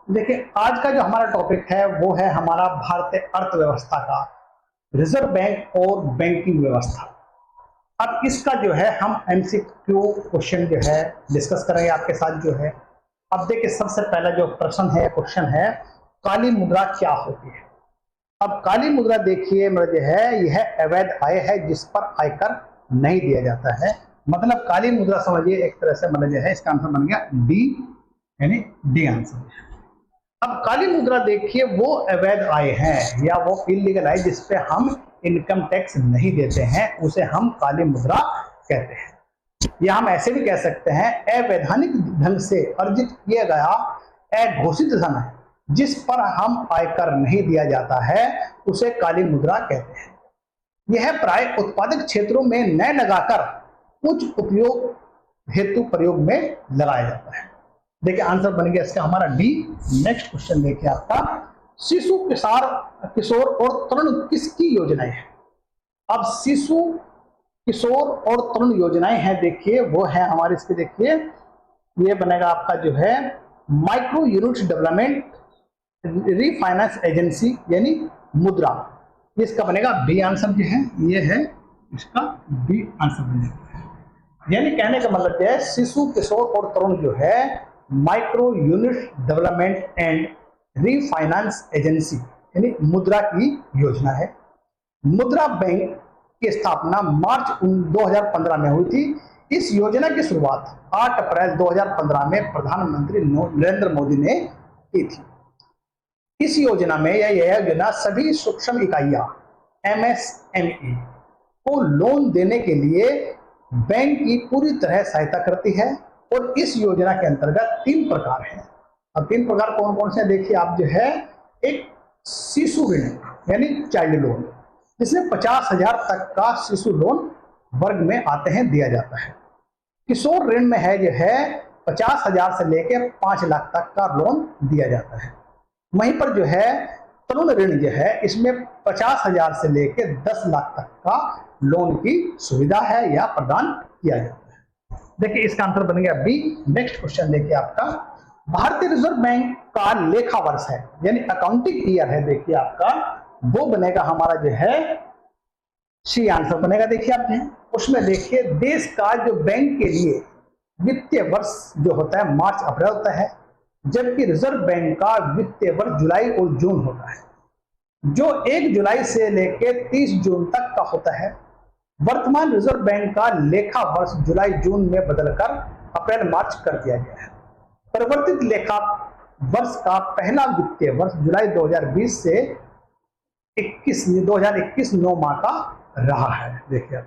देखिए, आज का जो हमारा टॉपिक है वो है हमारा भारतीय अर्थव्यवस्था का रिजर्व बैंक और बैंकिंग व्यवस्था। अब इसका जो है हम एमसीक्यू क्वेश्चन जो है डिस्कस करेंगे आपके साथ जो है। अब देखिए, सबसे पहला जो प्रश्न है, क्वेश्चन है, काली मुद्रा क्या होती है। अब काली मुद्रा देखिए मेरा जो है यह अवैध आय है जिस पर आयकर नहीं दिया जाता है। मतलब काली मुद्रा समझिए एक तरह से, मतलब जो है इसका आंसर बन गया डी, यानी डी आंसर। अब काली मुद्रा देखिए वो अवैध आय है या वो इलीगल आय जिस पे हम इनकम टैक्स नहीं देते हैं, उसे हम काली मुद्रा कहते हैं। या हम ऐसे भी कह सकते हैं अवैधानिक ढंग से अर्जित किया गया अघोषित धन है जिस पर हम आयकर नहीं दिया जाता है, उसे काली मुद्रा कहते हैं। यह प्राय उत्पादक क्षेत्रों में न लगाकर उच्च उपयोग हेतु प्रयोग में लगाया जाता है। देखिए आंसर बन गया इसका हमारा डी। नेक्स्ट क्वेश्चन देखिए आपका, शिशु किशोर और तरुण किसकी योजनाएं हैं। अब शिशु किशोर और तरुण योजनाएं हैं, देखिए वो है हमारे इसके, देखिए ये बनेगा आपका जो है micro unit development refinance agency यानी मुद्रा। इसका बनेगा बी आंसर जो है, ये है इसका बी आंसर बनेगा। यानी कहने का मतलब है शिशु किशोर और तरुण जो है micro unit development and refinance agency यानी मुद्रा की योजना है। मुद्रा बैंक की स्थापना मार्च 2015 में हुई थी। इस योजना की शुरुआत 8 अप्रैल 2015 में प्रधानमंत्री नरेंद्र मोदी ने की थी। इस योजना में यह योजना सभी सूक्ष्म इकाइयां एमएसएमई को लोन देने के लिए बैंक की पूरी तरह सहायता करती है। और इस योजना के अंतर्गत 3 प्रकार हैं। अब 3 प्रकार कौन कौन से देखिए आप जो है, एक शिशु ऋण यानी चाइल्ड लोन, जिसमें 50,000 तक का शिशु लोन वर्ग में आते हैं दिया जाता है। किशोर ऋण में है जो है 50,000 से लेकर 5 लाख तक का लोन दिया जाता है। वहीं पर जो है तरुण ऋण जो है इसमें 50,000 से लेकर 10 लाख तक का लोन की सुविधा है या प्रदान किया जाता है। देखिए इसका आंसर बन गया बी। नेक्स्ट क्वेश्चन देखिए आपका, भारतीय रिजर्व बैंक का लेखा वर्ष है यानी अकाउंटिंग ईयर है, देखिए आपका वो बनेगा हमारा जो है सी आंसर बनेगा। देखिए आप उसमें देखिए देश का जो बैंक के लिए वित्तीय वर्ष जो होता है मार्च अप्रैल होता है, जबकि रिजर्व बैंक का वित्तीय वर्ष जुलाई और जून होता है, जो 1 जुलाई से लेकर 30 जून तक का होता है। वर्तमान रिजर्व बैंक का लेखा वर्ष जुलाई जून में बदलकर अप्रैल मार्च कर दिया गया है। परिवर्तित लेखा वर्ष का पहला वित्तीय वर्ष जुलाई 2020 से 2021 9 माह का रहा है। देखिए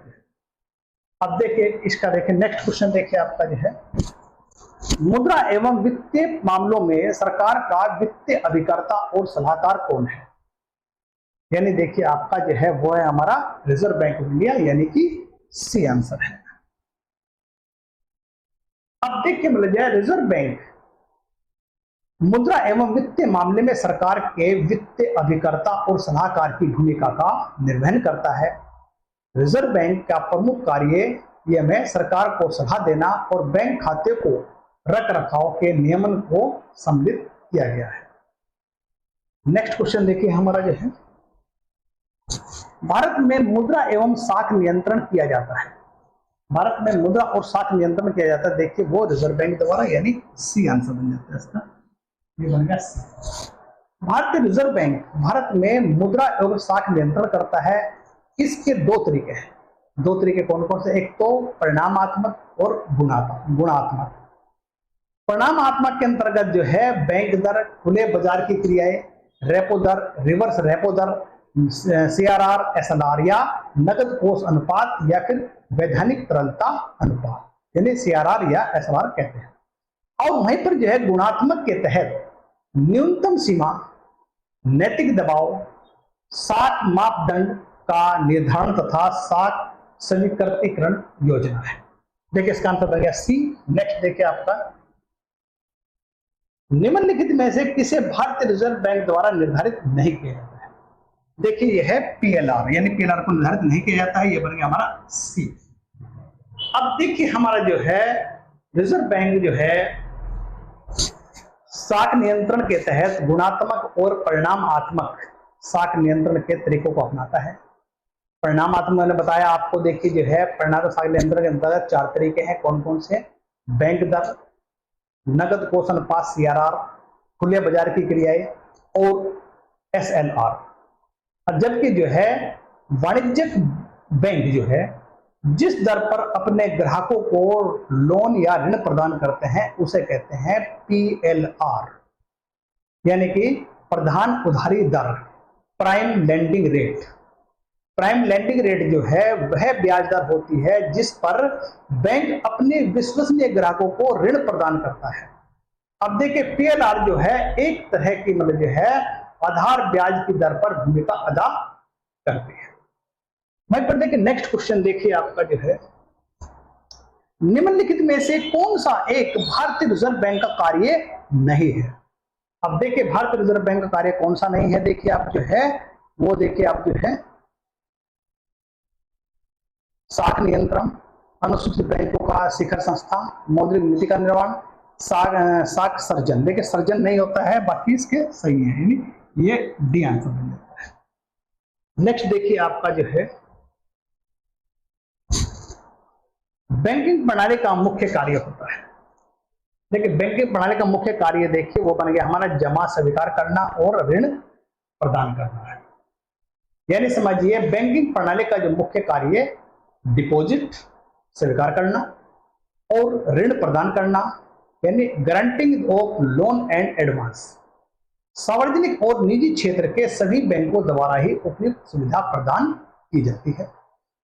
अब देखिए इसका देखिए नेक्स्ट क्वेश्चन देखिए आपका जो है, मुद्रा एवं वित्तीय मामलों में सरकार का वित्तीय अभिकर्ता और सलाहकार कौन है। यानी देखिए आपका जो है वो है हमारा रिजर्व बैंक ऑफ इंडिया यानी कि सी आंसर है। अब देखिए मिल जाए रिजर्व बैंक मुद्रा एवं वित्तीय मामले में सरकार के वित्तीय अभिकर्ता और सलाहकार की भूमिका का निर्वहन करता है। रिजर्व बैंक का प्रमुख कार्य यह में सरकार को सलाह देना और बैंक खाते को रख रखाव के नियमन को सम्मिलित किया गया है। नेक्स्ट क्वेश्चन देखिए हमारा जो है, भारत में मुद्रा एवं साख नियंत्रण किया जाता है। भारत में मुद्रा और साख नियंत्रण किया जाता है, देखिए वो रिजर्व बैंक द्वारा यानी सी आंसर बन जाता है इसका, ये बन गया सी। भारतीय रिजर्व बैंक भारत में मुद्रा एवं साख नियंत्रण करता है। इसके 2 तरीके हैं। 2 तरीके कौन कौन से, एक तो परिणामात्मक और गुणात्मक। परिणामात्मक के अंतर्गत जो है बैंक दर, खुले बाजार की क्रियाएं, रेपो दर, रिवर्स रेपो दर, सीआरआर, एसएलआर या नकद कोष अनुपात या फिर वैधानिक तरलता अनुपात यानी सीआरआर या एसएलआर कहते हैं। और वहीं पर जो है गुणात्मक के तहत न्यूनतम सीमा, नैतिक दबाव, साख मापदंड का निर्धारण तथा साख समीकरणीकरण योजना है। देखिए इसका आंसर बन गया सी। नेक्स्ट देखिए आपका, निम्नलिखित में से किसे भारतीय रिजर्व बैंक द्वारा निर्धारित नहीं किया जाता है। देखिए यह है पीएलआर यानी पीएलआर को निर्धारित नहीं किया जाता है, ये बन गया हमारा सी। अब देखिए हमारा जो है रिजर्व बैंक जो है साख नियंत्रण के तहत गुणात्मक और परिणामात्मक साख नियंत्रण के तरीकों को अपनाता है। परिणामात्मक मैंने बताया आपको, देखिए जो है परिणाम साख नियंत्रण के अंतर्गत 4 तरीके हैं। कौन कौन से? बैंक दर, नगद कोष अनुपात CRR, खुले बाजार की क्रियाएं और SLR। और जबकि जो है वाणिज्यिक बैंक जो है जिस दर पर अपने ग्राहकों को लोन या ऋण प्रदान करते हैं उसे कहते हैं PLR, यानी कि प्रधान उधारी दर, prime lending rate. Prime lending rate जो है वह ब्याज दर होती है जिस पर बैंक अपने विश्वसनीय ग्राहकों को ऋण प्रदान करता है। अब देखिए PLR जो है एक तरह की मतलब जो है आधार ब्याज की दर पर भूमिका अदा करती है। वहीं पर देखिए नेक्स्ट क्वेश्चन देखिए आपका जो है, निम्नलिखित में से कौन सा एक भारतीय रिजर्व बैंक का कार्य नहीं है? अब देखिए भारतीय रिजर्व बैंक का कार्य कौन सा नहीं है, देखिए आप जो है वो देखिए आप जो है साख नियंत्रण, अनुसूचित बैंकों का शिखर संस्था, मौद्रिक नीति का निर्माण, साख सर्जन। देखिए सर्जन नहीं होता है, बाकी इसके सही है, यानी ये डी आंसर बन जाता है। नेक्स्ट देखिए आपका जो है बैंकिंग प्रणाली का मुख्य कार्य होता है। देखिए बैंकिंग प्रणाली का मुख्य कार्य देखिए वो बन गया हमारा जमा स्वीकार करना और ऋण प्रदान करना है। यानी समझिए बैंकिंग प्रणाली का जो मुख्य कार्य डिपॉजिट स्वीकार करना और ऋण प्रदान करना, यानी guaranteeing of loan and advance. सार्वजनिक और निजी क्षेत्र के सभी बैंकों द्वारा ही उपयुक्त सुविधा प्रदान की जाती है।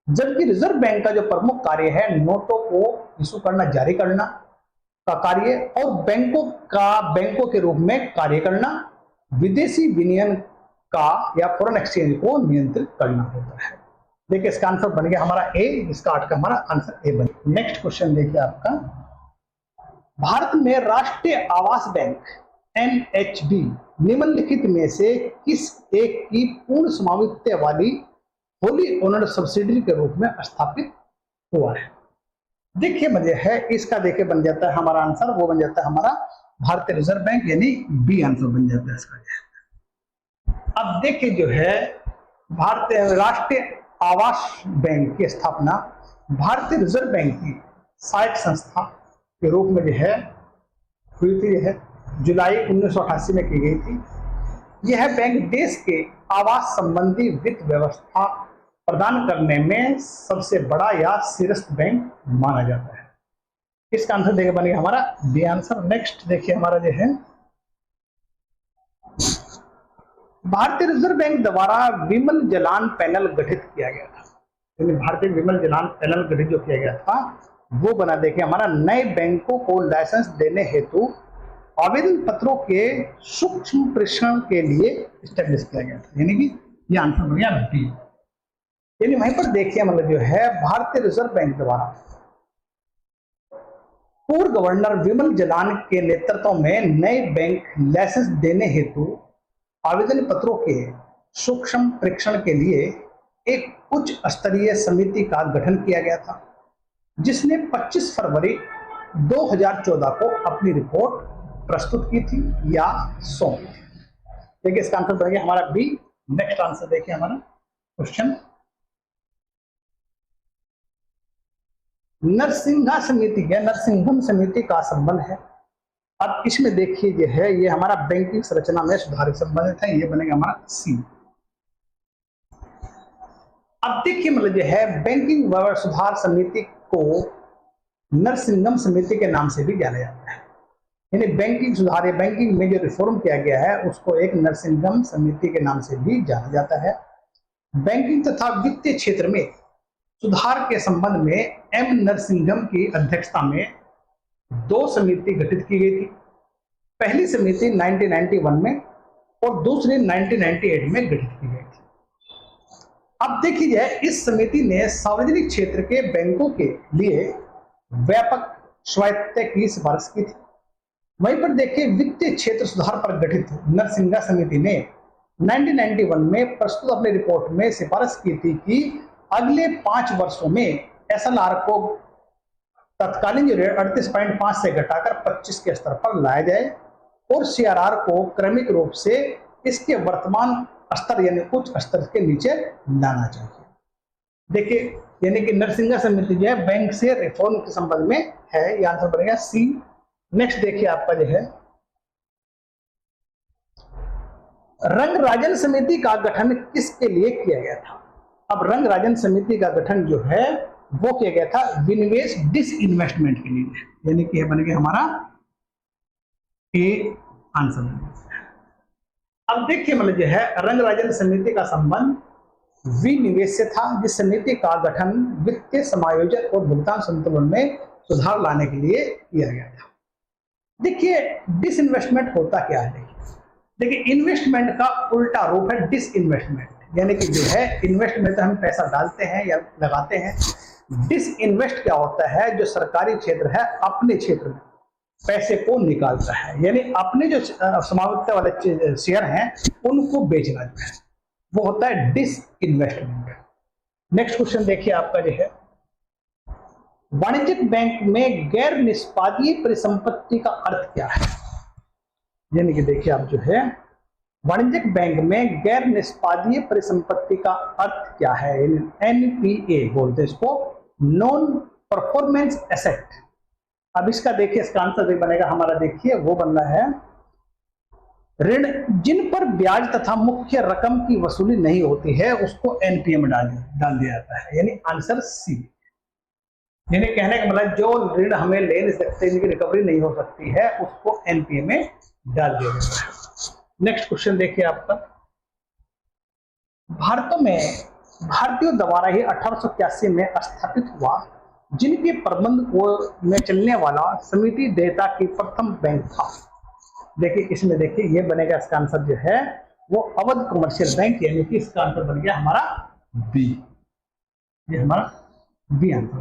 जबकि रिजर्व बैंक का जो प्रमुख कार्य है नोटों को इशू करना, जारी करना का कार्य और बैंकों के रूप में कार्य करना, विदेशी विनिमय का या फॉरेन एक्सचेंज को नियंत्रित करना होता है। देखिए इसका आंसर बन गया हमारा ए, इसका 8 का हमारा आंसर ए बन गया। नेक्स्ट क्वेश्चन देखिए आपका, भारत में राष्ट्रीय आवास बैंक NHB निम्नलिखित में से किस एक की पूर्ण स्वामित्व वाली होली ओनर्ड सब्सिडरी के रूप में स्थापित हुआ है? देखिए मजे है इसका, देखिए बन जाता है हमारा आंसर, वो बन जाता है हमारा भारतीय रिजर्व बैंक, यानी बी आंसर बन जाता है इसका। अब देखिए जो है भारतीय राष्ट्रीय आवास बैंक की स्थापना भारतीय रिजर्व बैंक की सहायक संस्था के रूप में जो है हुई थी, है जुलाई 1988 में की गई थी। यह बैंक देश के आवास संबंधी वित्त व्यवस्था प्रदान करने में सबसे बड़ा या शीर्ष बैंक माना जाता है। इसका आंसर देखिए बनेगा हमारा बी आंसर। नेक्स्ट देखिए हमारा जो है भारतीय रिजर्व बैंक द्वारा विमल जलान पैनल गठित किया गया था। यानी भारतीय विमल जलान पैनल गठित जो किया गया था वो बना, देखिए हमारा नए बैंकों को लाइसेंस देने हेतु आवेदन पत्रों के सूक्ष्म परीक्षण के लिए स्टैब्लिश किया गया था, यानी कि ये आंसर बन गया बी। यानी वहीं पर देखिए मतलब जो है भारतीय रिजर्व बैंक द्वारा पूर्व गवर्नर विमल जलान के नेतृत्व में नए बैंक लाइसेंस देने हेतु आवेदन पत्रों के सूक्ष्म परीक्षण के लिए एक उच्च स्तरीय समिति का गठन किया गया था, जिसने 25 फरवरी 2014 को अपनी रिपोर्ट प्रस्तुत की थी या सौंपी थी। देखिए इसका आंसर बन गया हमारा बी। नेक्स्ट आंसर देखिए हमारा क्वेश्चन, नरसिंहा समिति या नरसिंहम समिति का संबंध है। अब इसमें देखिए जो है ये हमारा बैंकिंग संरचना में सुधार संबंधित है, ये बनेगा हमारा सी। अब देखिए मतलब जो है बैंकिंग सुधार समिति को नरसिंहम समिति के नाम से भी जाना जाता है। यानी बैंकिंग सुधार या बैंकिंग में जो रिफॉर्म किया गया है उसको एक नरसिंहम समिति के नाम से भी जाना जाता है। बैंकिंग तथा वित्तीय क्षेत्र में सुधार के संबंध में एम नरसिंहम की अध्यक्षता में 2 समिति गठित की गई थी। पहली समिति 1991 में और दूसरी 1998 में गठित की गई थी। अब देखिए जाए इस समिति ने सार्वजनिक क्षेत्र के बैंकों के लिए व्यापक स्वायत्तता की सिफारिश की थी। वहीं पर देखिए वित्तीय क्षेत्र सुधार पर गठित नरसिंहा समिति ने 1991 में प्रस्तुत अपनी रिपोर्ट में सिफारिश की थी कि अगले 5 वर्षों में SLR को तत्कालीन जो रेट 38.5 से घटाकर 25 के स्तर पर लाया जाए और सीआरआर को क्रमिक रूप से इसके वर्तमान स्तर यानी उच्च स्तर के नीचे लाना चाहिए। देखिए यानी कि नरसिंहा समिति जो है बैंक से रिफॉर्म के संबंध में है, ये आंसर बनेगा सी। नेक्स्ट देखिए आपका जो है रंगराजन समिति का गठन किसके लिए किया गया था। अब रंगराजन समिति का गठन जो है वो किया गया था विनिवेश डिसइन्वेस्टमेंट के लिए, यानी कि बन गया हमारा ए आंसर। अब देखिए मतलब जो है रंगराजन समिति का संबंध विनिवेश से था, जिस समिति का गठन वित्तीय समायोजन और भुगतान संतुलन में सुधार लाने के लिए किया गया था। देखिए डिसइन्वेस्टमेंट होता क्या है, देखिए इन्वेस्टमेंट का उल्टा रूप है डिसइन्वेस्टमेंट, यानी कि जो है इन्वेस्टमेंट हम पैसा डालते हैं या लगाते हैं। डिसइन्वेस्ट क्या होता है, जो सरकारी क्षेत्र है अपने क्षेत्र में पैसे को निकालता है, यानी अपने जो समावेश वाले शेयर हैं उनको बेचना जो है वो होता है डिसइन्वेस्टमेंट। नेक्स्ट क्वेश्चन देखिए आपका जो है वाणिज्यिक बैंक में गैर निष्पादीय परिसंपत्ति का अर्थ क्या है। यानी कि देखिए आप जो है वाणिज्यिक बैंक में गैर निष्पादीय परिसंपत्ति का अर्थ क्या है, एनपीए बोलते हैं इसको, नॉन परफॉर्मेंस एसेट। अब इसका देखिए इसका आंसर भी बनेगा हमारा, देखिए वो बनना है ऋण जिन पर ब्याज तथा मुख्य रकम की वसूली नहीं होती है उसको एनपीए में डाल दिया जाता है, यानी आंसर सी। यानी कहने का मतलब जो ऋण हमें ले नहीं सकते, इनकी रिकवरी नहीं हो सकती है, उसको एनपीए में डाल दिया जाता है। नेक्स्ट क्वेश्चन देखिए आपका भारतीयों द्वारा ही 1881 में स्थापित हुआ जिनके प्रबंध में चलने वाला समिति देयता की प्रथम बैंक था। देखिए इसमें देखिए ये बनेगा इसका आंसर जो है वो अवध कमर्शियल बैंक, यानी कि इसका आंसर बन गया हमारा बी, ये हमारा बी आंसर।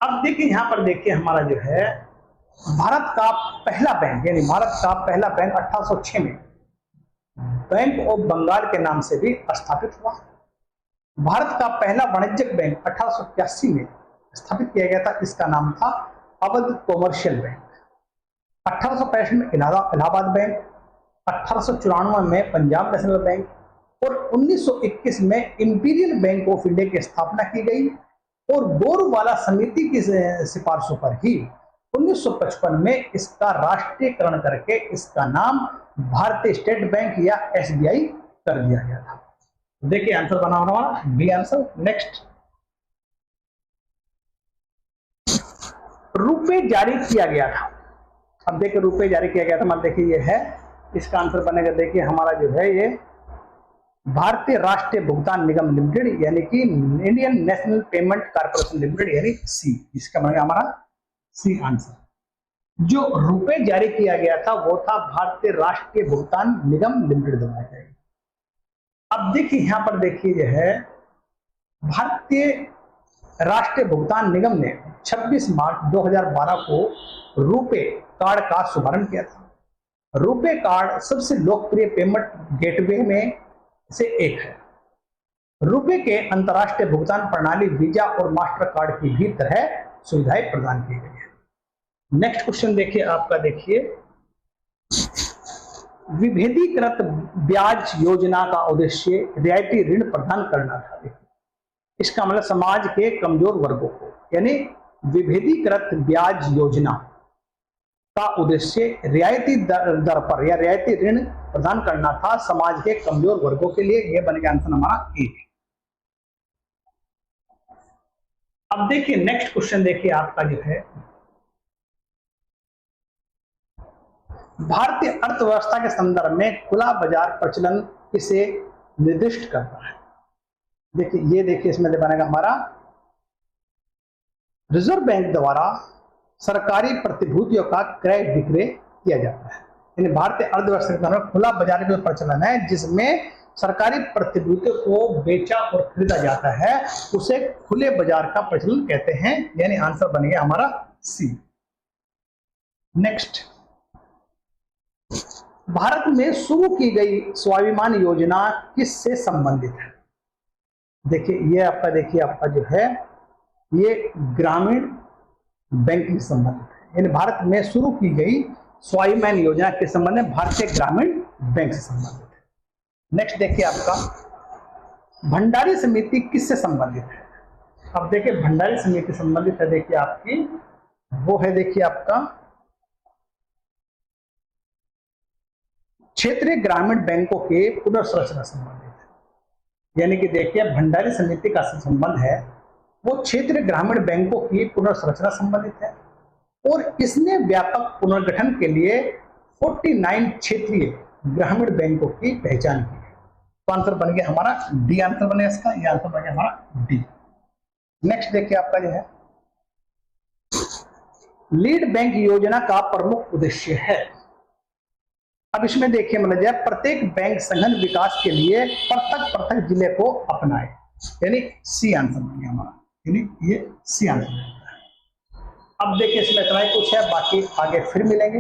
अब देखिए यहां पर देखिए हमारा जो है भारत का पहला बैंक, यानी भारत का पहला बैंक 1806 में बैंक ऑफ बंगाल के नाम से भी स्थापित हुआ। भारत का पहला वाणिज्यिक बैंक 1881 में स्थापित किया गया था, इसका नाम था अवध कॉमर्शियल बैंक। 1865 में इलाहाबाद बैंक, 1894 में पंजाब नेशनल बैंक और 1921 में इंपीरियल बैंक ऑफ इंडिया की स्थापना की गई और बोरवाला समिति की सिफारिशों पर ही 1955 में इसका राष्ट्रीयकरण करके इसका नाम भारतीय स्टेट बैंक या एसबीआई कर दिया गया था। देखिए आंसर बना हमारा बी आंसर। नेक्स्ट रुपए जारी किया गया था। अब देखिए रुपए जारी किया गया था मतलब देखिए ये है, इसका आंसर बनेगा देखिए हमारा जो है ये भारतीय राष्ट्रीय भुगतान निगम लिमिटेड, यानी कि Indian national payment corporation limited, यानी सी, इसका बनेगा हमारा सी आंसर। जो रुपए जारी किया गया था वो था भारतीय राष्ट्रीय भुगतान निगम लिमिटेड द्वारा। अब देखिए यहां पर देखिए जो है भारतीय राष्ट्रीय भुगतान निगम ने 26 मार्च 2012 को रुपे कार्ड का शुभारंभ किया था। रुपे कार्ड सबसे लोकप्रिय पेमेंट गेटवे में से एक है। रुपे के अंतर्राष्ट्रीय भुगतान प्रणाली वीजा और मास्टर कार्ड की भी तरह सुविधाएं प्रदान की गई है। नेक्स्ट क्वेश्चन देखिए आपका, देखिए विभेदीकृत ब्याज योजना का उद्देश्य रियायती ऋण प्रदान करना था। इसका मतलब समाज के कमजोर वर्गों को, यानी विभेदीकृत ब्याज योजना का उद्देश्य रियायती दर पर या रियायती ऋण प्रदान करना था समाज के कमजोर वर्गों के लिए। यह बन गया आंसर हमारा ए। अब देखिए नेक्स्ट क्वेश्चन देखिए आपका जो है भारतीय अर्थव्यवस्था के संदर्भ में खुला बाजार प्रचलन किसे निर्दिष्ट करता है। देखिए ये देखिए इसमें बनेगा हमारा रिजर्व बैंक द्वारा सरकारी प्रतिभूतियों का क्रय विक्रय किया जाता है। यानी भारतीय अर्थव्यवस्था के अंदर खुला बाजार का प्रचलन है जिसमें सरकारी प्रतिभूतियों को बेचा और खरीदा जाता है, उसे खुले बाजार का प्रचलन कहते हैं, यानी आंसर बन गया हमारा सी। नेक्स्ट, भारत में शुरू की गई स्वाभिमान योजना किससे संबंधित है। देखिए ये आपका, देखिए आपका जो है ये ग्रामीण बैंकिंग से संबंधित है। यानी भारत में शुरू की गई स्वाभिमान योजना किस संबंध है? भारतीय ग्रामीण बैंक से संबंधित है। नेक्स्ट देखिए आपका भंडारी समिति किससे संबंधित है? अब देखिए भंडारी समिति संबंधित है, देखिए आपकी वो है, देखिए आपका क्षेत्रीय ग्रामीण बैंकों के पुनर्संरचना संबंधित है। यानी कि देखिए भंडारी समिति का संबंध है वो क्षेत्रीय ग्रामीण बैंकों की पुनर्संरचना संबंधित है और इसने व्यापक पुनर्गठन के लिए 49 क्षेत्रीय ग्रामीण बैंकों की पहचान की है। तो आंसर बन गया हमारा डी, आंसर बने इसका, ये आंसर बन गया हमारा डी। नेक्स्ट देखिए आपका जो है लीड बैंक योजना का प्रमुख उद्देश्य है। अब इसमें देखिए मतलब जाए प्रत्येक बैंक सघन विकास के लिए पृथक जिले को अपनाए, यानी सी आंसर बन गया हमारा, यानी ये सी आंसर है। अब देखिए इसमें इतना ही कुछ है, बाकी आगे फिर मिलेंगे।